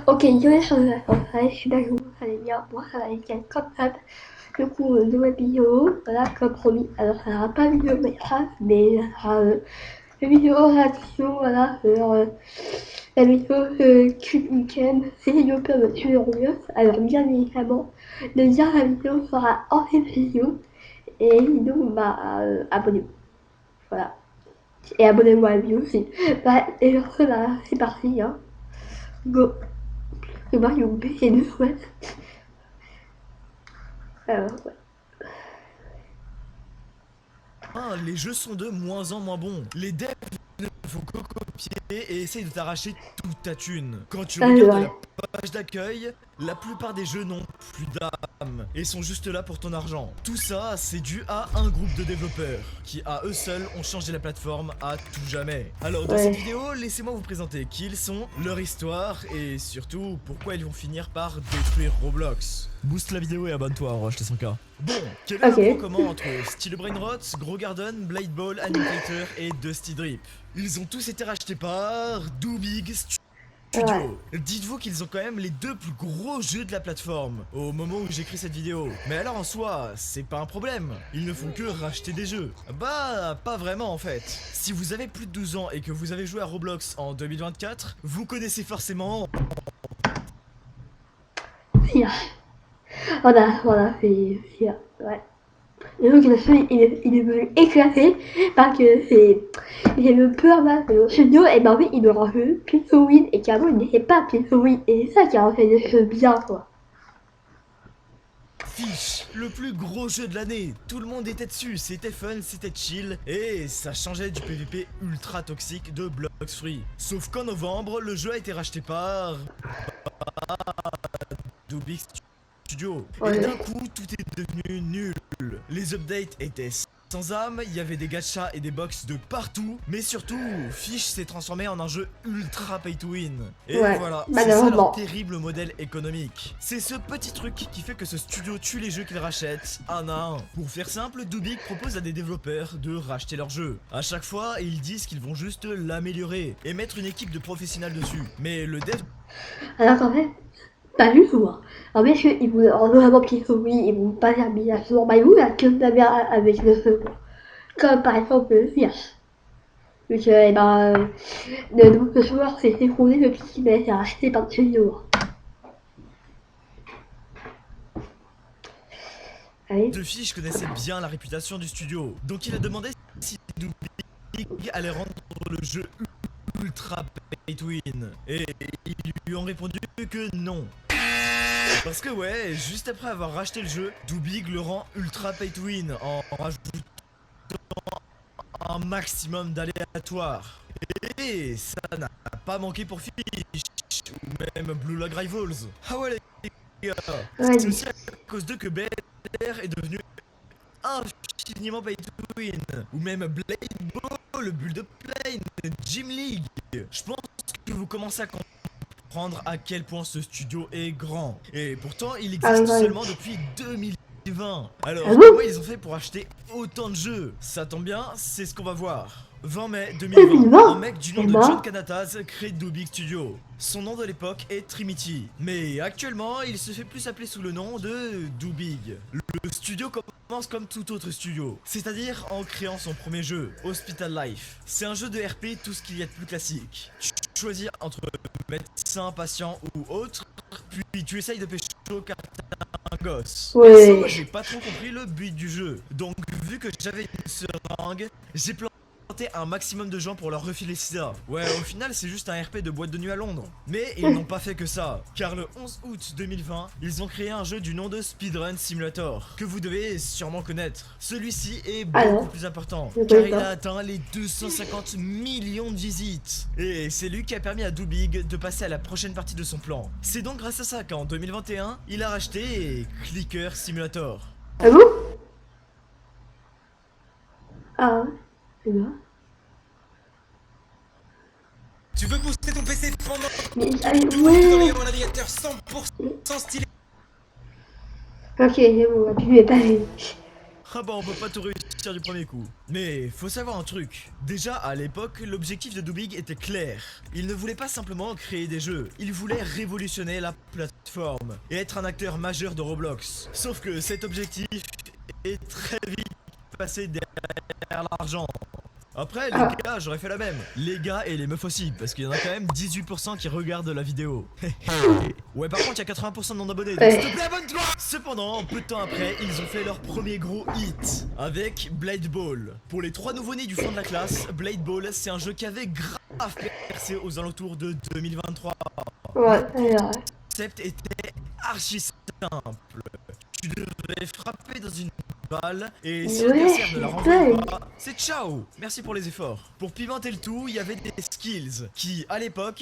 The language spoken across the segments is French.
Ok, yo les choses à faire, je suis d'accord, ça allait bien, moi ça va aller nickel, comme d'hab. Du coup, nouvelle vidéo, voilà, comme promis. Alors, ça n'aura pas vidéo Minecraft, mais ça sera une vidéo réaction, voilà, sur la vidéo Cube Weekend, c'est les développeurs de tuer Roblox. Alors, bien évidemment, le lien de la vidéo sera en description, et sinon, bah, abonnez-vous, voilà. Et abonnez-vous à la vidéo aussi. Bah, et sur ce, bah, c'est parti, hein. Go! Le Mario B, c'est deux chouettes. Alors, ouais. Hein, les jeux sont de moins en moins bons. Les devs ne font que copier et essayent de t'arracher toute ta thune. Quand tu Ça, c'est regardes vrai. la page d'accueil, la plupart des jeux n'ont plus d'âme et sont juste là pour ton argent. Tout ça, c'est dû à un groupe de développeurs qui, à eux seuls, ont changé la plateforme à tout jamais. Alors, dans cette Ouais. vidéo, laissez-moi vous présenter qui ils sont, leur histoire et surtout pourquoi ils vont finir par détruire Roblox. Booste la vidéo et abonne-toi, Roche, t'es 100K. Bon, quel est le point Ok. commun entre Steel Brainrot, Grow Garden, Blade Ball, Anime Fighter et Dusty Drip? Ils ont tous été rachetés par Doobig Ouais. Studio. Dites-vous qu'ils ont quand même les deux plus gros jeux de la plateforme au moment où j'écris cette vidéo. Mais alors en soi, c'est pas un problème. Ils ne font que racheter des jeux. Bah, pas vraiment en fait. Si vous avez plus de 12 ans et que vous avez joué à Roblox en 2024, vous connaissez forcément... Sia. Voilà, c'est Sia. Ouais. Et donc, le jeu, il est venu éclater parce que j'ai le peur là, que le studio, et ben oui, il me rend jeu Pilsowin et qu'avant, il n'était pas Pilsowin. Et c'est ça qui a fait des jeux bien, quoi. Fiche, le plus gros jeu de l'année. Tout le monde était dessus, c'était fun, c'était chill et ça changeait du PVP ultra toxique de Blox Free. Sauf qu'en novembre, le jeu a été racheté par Doobie Studio. Et Ouais. d'un coup, tout est devenu nul. Les updates étaient sans âme, il y avait des gachas et des box de partout, mais surtout, Fish s'est transformé en un jeu ultra pay to win. Et Ouais. voilà, c'est ça leur Malheureusement. terrible modèle économique. C'est ce petit truc qui fait que ce studio tue les jeux qu'il rachète un à un. Pour faire simple, Doobie propose à des développeurs de racheter leurs jeux. À chaque fois, ils disent qu'ils vont juste l'améliorer et mettre une équipe de professionnels dessus. Mais le dev Alors qu'en fait, pas du tout, hein. En fait, ils vont vraiment Pilsowin, ils vont pas faire bien sur Maillot, là, que la merde avec le feu, quoi. Comme par exemple, Sia. Donc, eh ben, le joueur s'est écroulé depuis qu'il a été racheté par le studio. Allez. de Fish connaissait bien la réputation du studio, donc il a demandé si Doobie allait rendre le jeu ultra pay to win. Et ils lui ont répondu que non. Parce que ouais, juste après avoir racheté le jeu, Doobig le rend ultra pay to win en rajoutant un maximum d'aléatoires. Et ça n'a pas manqué pour Fish ou même Blue Log Rivals. Ah ouais les gars, Ouais, c'est aussi à cause d'eux que BLR est devenu infiniment pay to win. Ou même Blade Ball, Build Up Plane, Gym League. Je pense que vous commencez à comprendre à quel point ce studio est grand. Et pourtant, il ah existe ouais. seulement depuis 2020. Ah Alors, bon? comment ils ont fait pour acheter autant de jeux? Ça tombe bien, c'est ce qu'on va voir. 20 mai 2020, un 2020? mec du nom Eh de John ben, Kanataz crée Doobie Studio. Son nom de l'époque est Trimity, mais actuellement il se fait plus appeler sous le nom de Doobig. Le studio commence comme tout autre studio, c'est-à-dire en créant son premier jeu, Hospital Life. C'est un jeu de RP, tout ce qu'il y a de plus classique. Tu choisis entre médecin, patient ou autre, puis tu essayes de pécho car t'es un gosse. Perso, ouais. j'ai pas trop compris le but du jeu, donc vu que j'avais une seringue, j'ai planté un maximum de gens pour leur refiler ça. Ouais, au final, c'est juste un RP de boîte de nuit à Londres. Mais ils n'ont pas fait que ça, car le 11 août 2020, ils ont créé un jeu du nom de Speedrun Simulator, que vous devez sûrement connaître. Celui-ci est beaucoup Alors, plus important, je car connais il a pas. atteint les 250 millions de visites. Et c'est lui qui a permis à Doobig de passer à la prochaine partie de son plan. C'est donc grâce à ça qu'en 2021, il a racheté Clicker Simulator. Ah bon? Ah, eh ben. Tu veux booster ton PC pendant Mais, que allez, je vous ouais. envoyer mon navigateur 100% stylé? Ok, c'est bon, tu lui es pas vu. Ah bah on peut pas tout réussir du premier coup. Mais faut savoir un truc. Déjà à l'époque, l'objectif de Doobie était clair. Il ne voulait pas simplement créer des jeux, il voulait révolutionner la plateforme et être un acteur majeur de Roblox. Sauf que cet objectif est très vite passé derrière l'argent. Après les gars, j'aurais fait la même. Les gars et les meufs aussi, parce qu'il y en a quand même 18% qui regardent la vidéo. Ouais, par contre, il y a 80% de non-abonnés, donc s'il te plaît, abonne-toi. Cependant, peu de temps après, ils ont fait leur premier gros hit avec Blade Ball. Pour les 3 nouveaux-nés du fond de la classe, Blade Ball, c'est un jeu qui avait grave percé aux alentours de 2023. Ouais, Le concept était archi simple. Tu devais frapper dans une balle et si l'adversaire ne la renvoie pas, c'est ciao. Merci pour les efforts. Pour pimenter le tout, il y avait des skills qui, à l'époque,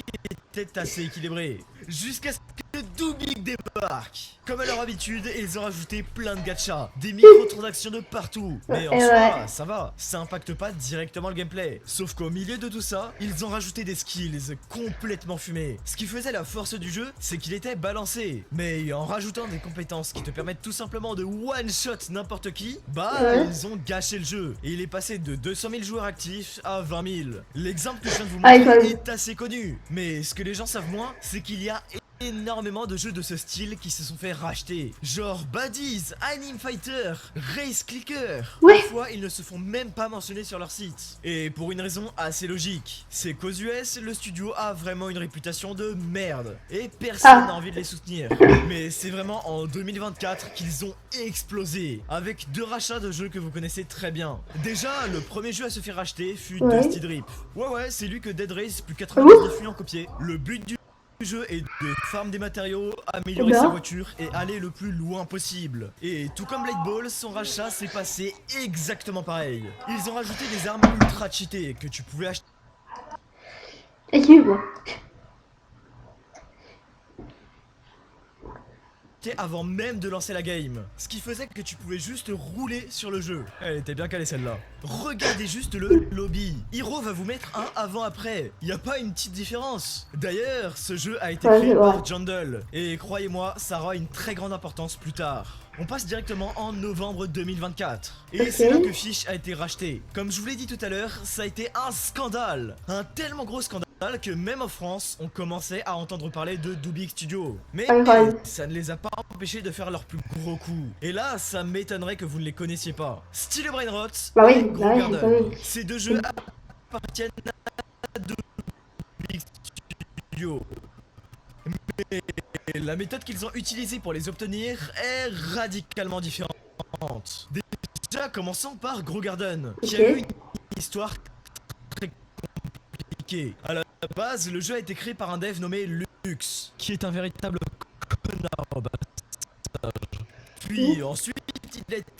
étaient assez équilibrés. Jusqu'à ce que Doobie débarque. Comme à leur habitude, ils ont rajouté plein de gachas, des microtransactions de partout. Mais en soi, ça va, ça impacte pas directement le gameplay. Sauf qu'au milieu de tout ça, ils ont rajouté des skills complètement fumés. Ce qui faisait la force du jeu, c'est qu'il était balancé. Mais en rajoutant des compétences qui te permettent tout simplement de one-shot n'importe qui, bah ils ont gâché le jeu. Et il est passé de 200 000 joueurs actifs à 20 000. L'exemple que je viens de vous montrer est assez connu. Mais ce que les gens savent moins, c'est qu'il y a énormément de jeux de ce style qui se sont fait racheter. Genre Baddies, Anime Fighter, Race Clicker. Parfois ils ne se font même pas mentionner sur leur site. Et pour une raison assez logique. C'est qu'aux US, le studio a vraiment une réputation de merde. Et personne n'a envie de les soutenir. Mais c'est vraiment en 2024 qu'ils ont explosé. Avec 2 rachats de jeux que vous connaissez très bien. Déjà, le premier jeu à se faire racheter fut Dusty Drip. Ouais, c'est lui que Dead Race plus 99 fut en copié. Le but du jeu est de farm des matériaux, améliorer sa voiture et aller le plus loin possible. Et tout comme Blade Ball, son rachat s'est passé exactement pareil. Ils ont rajouté des armes ultra cheatées que tu pouvais acheter avant même de lancer la game. Ce qui faisait que tu pouvais juste rouler sur le jeu. Elle était bien calée celle-là. Regardez juste le lobby. Hiro va vous mettre un avant-après. Y a pas une petite différence. D'ailleurs, ce jeu a été créé par Jandel. Et croyez-moi, ça aura une très grande importance plus tard. On passe directement en novembre 2024. Et c'est là que Fish a été racheté. Comme je vous l'ai dit tout à l'heure, ça a été un scandale. Un tellement gros scandale que même en France, on commençait à entendre parler de Doobie Studio. Mais ça ne les a pas empêchés de faire leur plus gros coup. Et là, ça m'étonnerait que vous ne les connaissiez pas. Steel Brainrot et Grow Garden. Ces 2 jeux appartiennent à Doobie Studio. Mais la méthode qu'ils ont utilisée pour les obtenir est radicalement différente. Déjà, commençons par Grow Garden, qui a eu une histoire très compliquée. À la base, le jeu a été créé par un dev nommé Lux, qui est un véritable connard au passage. Puis ensuite, il a été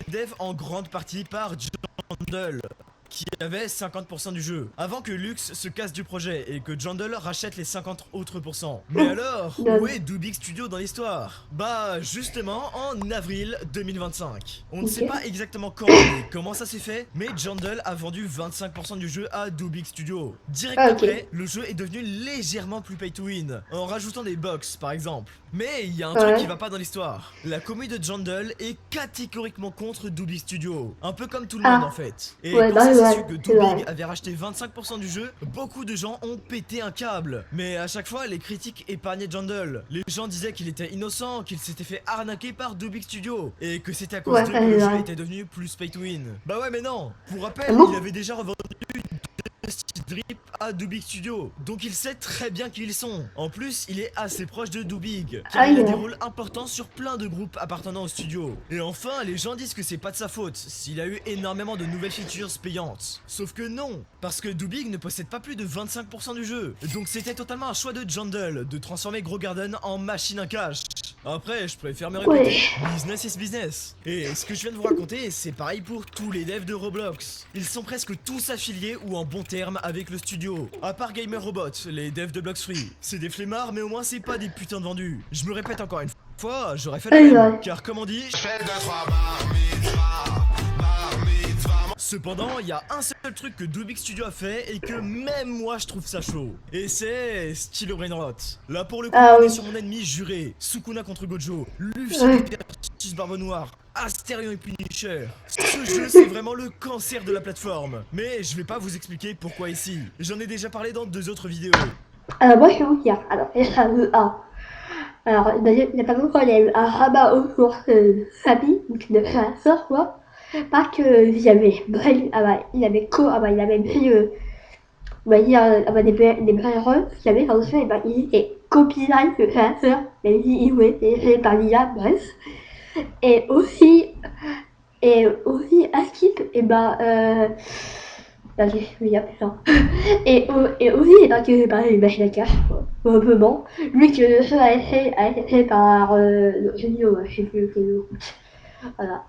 dev en grande partie par Jandel, qui avait 50% du jeu, avant que Lux se casse du projet et que Jandel rachète les 50 autres %. Mais alors, où est Doobie Studio dans l'histoire? Bah justement en avril 2025. On ne sait pas exactement quand et comment ça s'est fait, mais Jandel a vendu 25% du jeu à Doobie Studio. Direct après, le jeu est devenu légèrement plus pay to win, en rajoutant des box par exemple. Mais il y a un truc qui va pas dans l'histoire. La commu de Jandel est catégoriquement contre Doobie Studio, un peu comme tout le monde en fait. Et quand ça s'est su que Doobie avait racheté 25% du jeu, beaucoup de gens ont pété un câble. Mais à chaque fois, les critiques épargnaient Jandel. Les gens disaient qu'il était innocent, qu'il s'était fait arnaquer par Doobie Studio, et que c'était à cause d'eux que le jeu était devenu plus pay to win. Bah ouais mais non. Pour rappel, il avait déjà revendu Dusty Drip à Doobie Studio, donc il sait très bien qui ils sont. En plus, il est assez proche de Doobie, car il a des rôles importants sur plein de groupes appartenant au studio. Et enfin, les gens disent que c'est pas de sa faute s'il a eu énormément de nouvelles features payantes. Sauf que non, parce que Doobie ne possède pas plus de 25% du jeu. Donc c'était totalement un choix de Jandel de transformer Grow Garden en machine à cash. Après, je préfère me répéter, business is business. Et ce que je viens de vous raconter, c'est pareil pour tous les devs de Roblox. Ils sont presque tous affiliés ou en bon terme avec le studio. À part Gamer Robot, les devs de Blox Free. C'est des flemmards, mais au moins c'est pas des putains de vendus. Je me répète encore une fois, j'aurais fait la même. Car comme on dit... Cependant, il y a un seul truc que Doobie Studio a fait et que même moi je trouve ça chaud. Et c'est Steel Brainrot. Là pour le coup, on est sur mon ennemi juré. Sukuna contre Gojo, Luffy versus Barbe Noire, Asterion et Punisher. Ce jeu, c'est vraiment le cancer de la plateforme. Mais je vais pas vous expliquer pourquoi ici. J'en ai déjà parlé dans 2 autres vidéos. Alors moi je vais vous dire, alors il y a le 1. Alors d'ailleurs, il n'y a pas longtemps, il y a eu un rabat autour de famille, donc de frère et sœur quoi. Pas que il y avait Brel, il y avait il y avait pris, on va dire, des Brel, il y avait dans le fait, il était copyright de frère et sœur, même si il était fait par l'IA, bref. Et aussi, Akip, là, j'ai fait il putain. Et aussi, donc, les machines à cash, probablement. Lui, que le jeu a été fait par le jeu vidéo, je sais plus quel jeu. Voilà.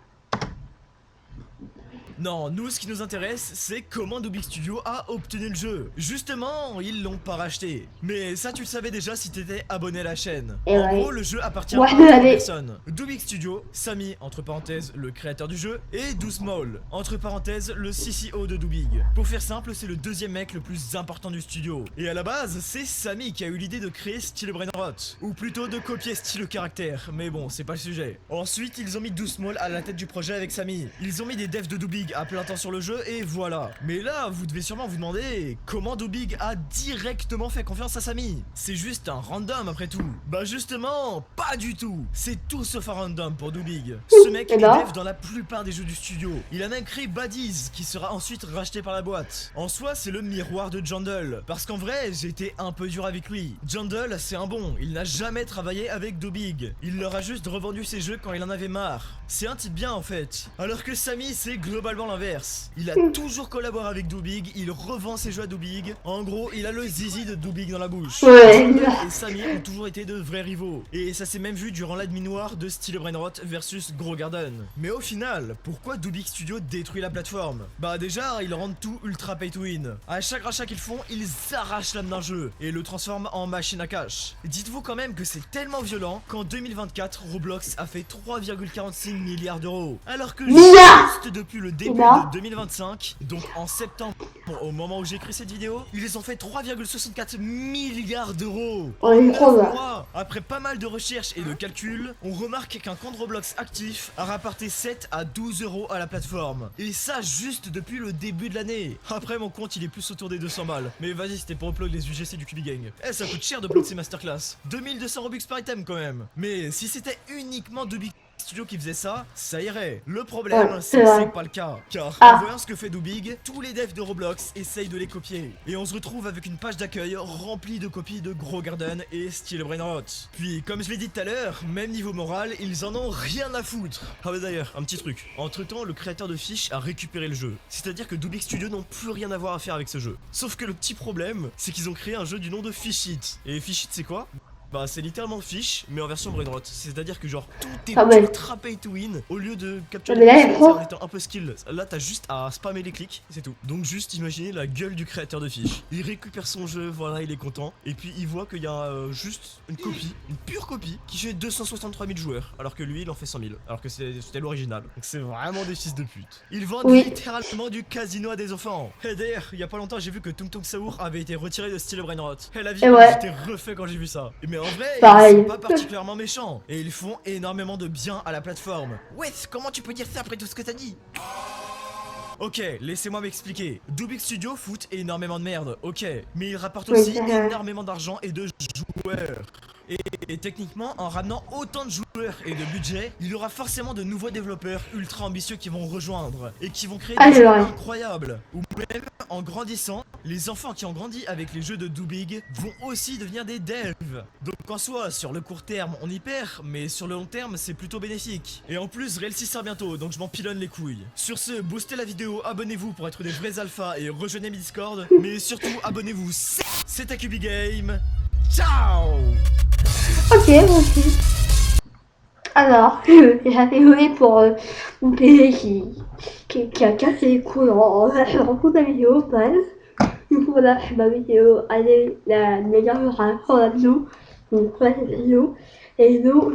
Non, nous ce qui nous intéresse, c'est comment Doubic Studio a obtenu le jeu. Justement, ils l'ont pas racheté. Mais ça tu le savais déjà si t'étais abonné à la chaîne. Et En ouais. gros, le jeu appartient Ouais, à je 3 l'avais. personnes. Doubic Studio, Samy, entre parenthèses, le créateur du jeu, et Dousmall, entre parenthèses, le CCO de Doubig. Pour faire simple, c'est le 2e mec le plus important du studio. Et à la base, c'est Samy qui a eu l'idée de créer Style Brainrot. Ou plutôt de copier Style Caractère, mais bon, c'est pas le sujet. Ensuite, ils ont mis Dousmall à la tête du projet avec Samy. Ils ont mis des devs de Doubig à plein temps sur le jeu et voilà. Mais là, vous devez sûrement vous demander comment Doubig a directement fait confiance à Samy. C'est juste un random après tout. Bah justement, pas du tout. C'est tout sauf un random pour Doubig. Ce mec est dev dans la plupart des jeux du studio. Il a même créé Baddies qui sera ensuite racheté par la boîte. En soi, c'est le miroir de Jandel. Parce qu'en vrai, j'ai été un peu dur avec lui. Jandel, c'est un bon. Il n'a jamais travaillé avec Doubig. Il leur a juste revendu ses jeux quand il en avait marre. C'est un type bien en fait. Alors que Samy, c'est globalement l'inverse. Il a toujours collaboré avec Doubig, il revend ses jeux à Doubig. En gros, il a le zizi de Doubig dans la bouche. Ouais. Jandel et Samy ont toujours été de vrais rivaux. Et ça s'est même vu durant l'adminoir de Style Brainrot versus Gros Garden. Mais au final, pourquoi Doubic Studio détruit la plateforme? Bah déjà, ils rendent tout ultra pay to win. À chaque rachat qu'ils font, ils arrachent l'âme d'un jeu et le transforment en machine à cash. Dites-vous quand même que c'est tellement violent qu'en 2024, Roblox a fait 3,46 milliards d'euros. Alors que juste depuis le début de 2025, donc en septembre, au moment où j'ai écrit cette vidéo, ils ont fait 3,64 milliards d'euros. Après pas mal de recherches et de calculs, on remarque qu'un compte Roblox actif a rapporté 7 à 12 euros à la plateforme. Et ça juste depuis le début de l'année. Après mon compte il est plus autour des 200 balles. Mais vas-y, c'était pour upload les UGC du Cubigang. Eh, ça coûte cher de upload ces masterclass. 2200 Robux par item quand même. Mais si c'était uniquement Doubic Studio qui faisait ça, ça irait. Le problème, c'est que c'est pas le cas. Car en voyant ce que fait Doubig, tous les devs de Roblox essayent de les copier. Et on se retrouve avec une page d'accueil remplie de copies de Gros Garden et Style Brainrot. Puis, comme je l'ai dit tout à l'heure, même niveau moral, ils en ont rien à foutre. Ah bah d'ailleurs, un petit truc. Entre temps, le créateur de Fish a récupéré le jeu. C'est-à-dire que Doubic Studio n'ont plus rien à voir à faire avec ce jeu. Sauf que le petit problème, c'est qu'ils ont créé un jeu du nom de Fishit. Et Fishit, c'est quoi? Bah c'est littéralement Fish mais en version Brainrot. C'est-à-dire que genre tout est ultra pay to win. Au lieu de capturer les en étant un peu skill, là t'as juste à spammer les clics, c'est tout. Donc juste imaginez la gueule du créateur de Fish. Il récupère son jeu, voilà, il est content. Et puis il voit qu'il y a juste une copie, une pure copie, qui fait 263 000 joueurs. Alors que lui il en fait 100 000. Alors que c'était l'original. Donc c'est vraiment des fils de pute. Ils vendent littéralement du casino à des enfants. Et d'ailleurs, il y a pas longtemps j'ai vu que Tung Tung Saour avait été retiré de Style Brainrot. Et la vie j'étais refait quand j'ai vu ça. Mais en vrai, ils sont pas particulièrement méchants. Et ils font énormément de bien à la plateforme. Ouais, comment tu peux dire ça après tout ce que t'as dit? Ok, laissez-moi m'expliquer. Doubic Studio fout énormément de merde, ok. Mais ils rapportent aussi énormément d'argent et de joueurs. Et techniquement, en ramenant autant de joueurs et de budget, il y aura forcément de nouveaux développeurs ultra ambitieux qui vont rejoindre et qui vont créer des jeux incroyables. Ou même, en grandissant, les enfants qui ont grandi avec les jeux de Doubig vont aussi devenir des devs. Donc en soi, sur le court terme, on y perd, mais sur le long terme, c'est plutôt bénéfique. Et en plus, Real 6 sort bientôt, donc je m'en pilonne les couilles. Sur ce, boostez la vidéo, abonnez-vous pour être des vrais alphas et rejoignez mes Discord. Mais surtout, abonnez-vous, c'est à Cubigame. Ciao. Ok. Alors, j'avais volé pour une télé qui a cassé les couilles en racontant la vidéo, bref. Du coup, voilà, je fais ma vidéo, allez, la meilleure pour la vidéo. Donc, voilà cette vidéo. Et nous,